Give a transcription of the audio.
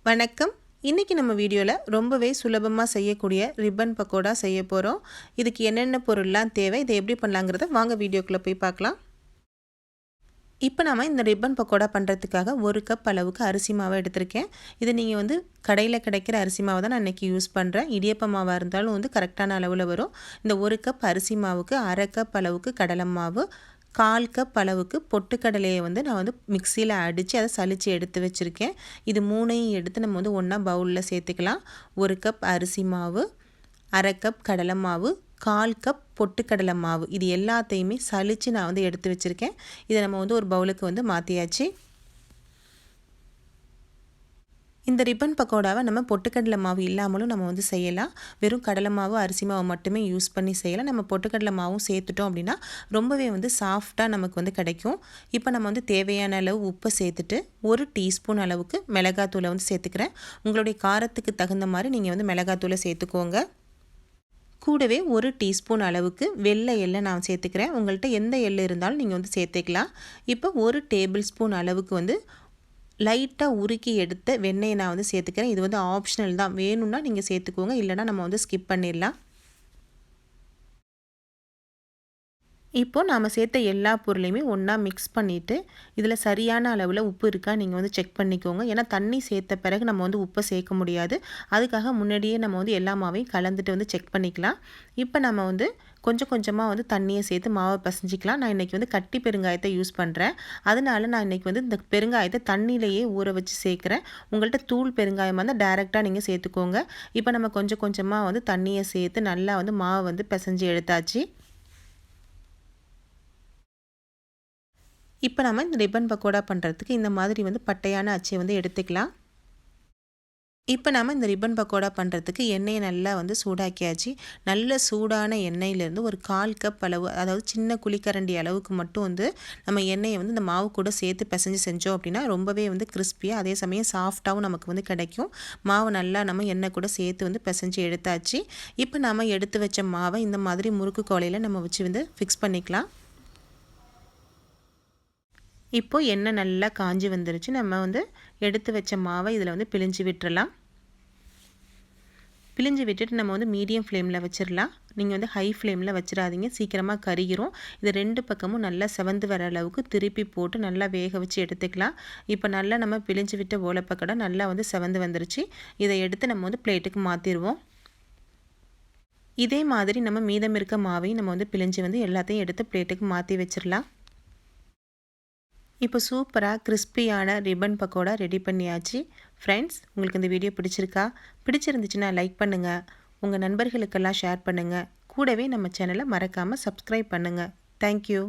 வணக்கம். இன்றைக்கி நம்ம வீடியோவில் ரொம்பவே சுலபமாக செய்யக்கூடிய ரிப்பன் பக்கோடா செய்ய போகிறோம். இதுக்கு என்னென்ன பொருள்லாம் தேவை, இதை எப்படி பண்ணலாங்கிறத வாங்க வீடியோக்குள்ளே போய் பார்க்கலாம். இப்போ நம்ம இந்த ரிப்பன் பக்கோடா பண்ணுறதுக்காக 1 கப் அளவுக்கு அரிசி மாவை எடுத்திருக்கேன். இது நீங்கள் கடையில் கிடைக்கிற அரிசி மாவை தான் நான் இன்றைக்கி யூஸ் பண்ணுறேன். இடியப்ப மாவாக இருந்தாலும் கரெக்டான அளவில் வரும். இந்த 1 கப் அரிசி மாவுக்கு 1/2 கப் அளவுக்கு கடலை மாவு, 1/4 கப் அளவுக்கு பொட்டுக்கடலையை நான் மிக்சியில் அடித்து அதை சலித்து எடுத்து வச்சுருக்கேன். இது 3ஐயும் எடுத்து நம்ம ஒன்றா பவுலில் சேர்த்துக்கலாம். 1 கப் அரிசி மாவு, 1/2 கப் கடலை மாவு, 1/4 கப் பொட்டுக்கடலை மாவு, இது எல்லாத்தையுமே சலித்து நான் எடுத்து வச்சுருக்கேன். இதை நம்ம ஒரு பவுலுக்கு மாற்றியாச்சு. இந்த ரிப்பன் பக்கோடாவை நம்ம பொட்டுக்கடலை மாவு இல்லாமலும் நம்ம செய்யலாம். வெறும் கடலை மாவு அரிசி மாவு மட்டுமே யூஸ் பண்ணி செய்யலாம். நம்ம பொட்டுக்கடலை மாவும் சேர்த்துட்டோம் அப்படின்னா ரொம்பவே சாஃப்டாக நமக்கு கிடைக்கும். இப்போ நம்ம தேவையான அளவு உப்பை சேர்த்துட்டு 1 டீஸ்பூன் அளவுக்கு மிளகாத்தூளை சேர்த்துக்கிறேன். உங்களுடைய காரத்துக்கு தகுந்த மாதிரி நீங்கள் மிளகாத்தூளை சேர்த்துக்கோங்க. கூடவே 1 டீஸ்பூன் அளவுக்கு வெள்ளை எள்ளை நான் சேர்த்துக்கிறேன். உங்கள்கிட்ட எந்த எள்ளு இருந்தாலும் நீங்கள் சேர்த்துக்கலாம். இப்போ 1 டேபிள் ஸ்பூன் அளவுக்கு லைட்டாக உருக்கி எடுத்த வெண்ணெயை நான் சேர்த்துக்கிறேன். இது ஆப்ஷனல் தான், வேணும்னா நீங்கள் சேர்த்துக்கோங்க, இல்லைனா நம்ம ஸ்கிப் பண்ணிடலாம். இப்போது நாம் சேர்த்த எல்லா பொருளையுமே ஒன்றா மிக்ஸ் பண்ணிவிட்டு இதில் சரியான அளவில் உப்பு இருக்கா நீங்கள் செக் பண்ணிக்கோங்க. ஏன்னா தண்ணி சேர்த்த பிறகு நம்ம உப்பை சேர்க்க முடியாது. அதுக்காக முன்னாடியே நம்ம எல்லா மாவையும் கலந்துட்டு செக் பண்ணிக்கலாம். இப்போ நம்ம கொஞ்சம் கொஞ்சமாக தண்ணியை சேர்த்து மாவை பசைஞ்சிக்கலாம். நான் இன்றைக்கி கட்டி பெருங்காயத்தை யூஸ் பண்ணுறேன். அதனால நான் இன்றைக்கி இந்த பெருங்காயத்தை தண்ணியிலையே ஊற வச்சு சேர்க்குறேன். உங்கள்கிட்ட தூள் பெருங்காயமாக இருந்தால் டைரெக்டாக நீங்கள் சேர்த்துக்கோங்க. இப்போ நம்ம கொஞ்சம் கொஞ்சமாக தண்ணியை சேர்த்து நல்லா மாவை பிசைஞ்சு எடுத்தாச்சு. இப்போ நம்ம இந்த ரிப்பன் பக்கோடா பண்ணுறதுக்கு இந்த மாதிரி பட்டையான அச்சை எடுத்துக்கலாம். இப்போ நம்ம இந்த ரிப்பன் பக்கோடா பண்ணுறதுக்கு எண்ணெயை நல்லா சூடாக்கியாச்சு. நல்ல சூடான எண்ணெயிலேருந்து ஒரு 1/4 கப் அளவு, அதாவது சின்ன குழிக்கரண்டி அளவுக்கு மட்டும் நம்ம எண்ணெயை இந்த மாவு கூட சேர்த்து பிசைஞ்சு செஞ்சோம் அப்படின்னா ரொம்பவே கிறிஸ்பியாக, அதே சமயம் சாஃப்டாகவும் நமக்கு கிடைக்கும். மாவு நல்லா நம்ம எண்ணெய் கூட சேர்த்து பிசைஞ்சு எடுத்தாச்சு. இப்போ நம்ம எடுத்து வச்ச மாவை இந்த மாதிரி முறுக்கு கோலையில் நம்ம வச்சு ஃபிக்ஸ் பண்ணிக்கலாம். இப்போது எண்ணெய் நல்லா காஞ்சி வந்துருச்சு. நம்ம எடுத்து வச்ச மாவை இதில் பிழிஞ்சு விட்டுறலாம். பிழிஞ்சு விட்டுட்டு நம்ம மீடியம் ஃப்ளேமில் வச்சிடலாம். நீங்கள் ஹை ஃப்ளேமில் வச்சிடாதீங்க, சீக்கிரமாக கருகிரும். இது 2 பக்கமும் நல்லா செவந்து வர அளவுக்கு திருப்பி போட்டு நல்லா வேக வச்சு எடுத்துக்கலாம். இப்போ நல்லா நம்ம பிழிஞ்சு விட்ட ஓலப்பக்கடை நல்லா செவந்து வந்துருச்சு. இதை எடுத்து நம்ம பிளேட்டுக்கு மாற்றிடுவோம். இதே மாதிரி நம்ம மீதம் இருக்க மாவையும் நம்ம பிழிஞ்சு எல்லாத்தையும் எடுத்து பிளேட்டுக்கு மாற்றி வச்சிடலாம். இப்போ சூப்பராக கிறிஸ்பியான ரிப்பன் பக்கோடா ரெடி பண்ணியாச்சு. ஃப்ரெண்ட்ஸ், உங்களுக்கு இந்த வீடியோ பிடிச்சிருந்துச்சுன்னா லைக் பண்ணுங்கள், உங்கள் நண்பர்களுக்கெல்லாம் ஷேர் பண்ணுங்கள். கூடவே நம்ம சேனலை மறக்காமல் சப்ஸ்கிரைப் பண்ணுங்கள். தேங்க்யூ.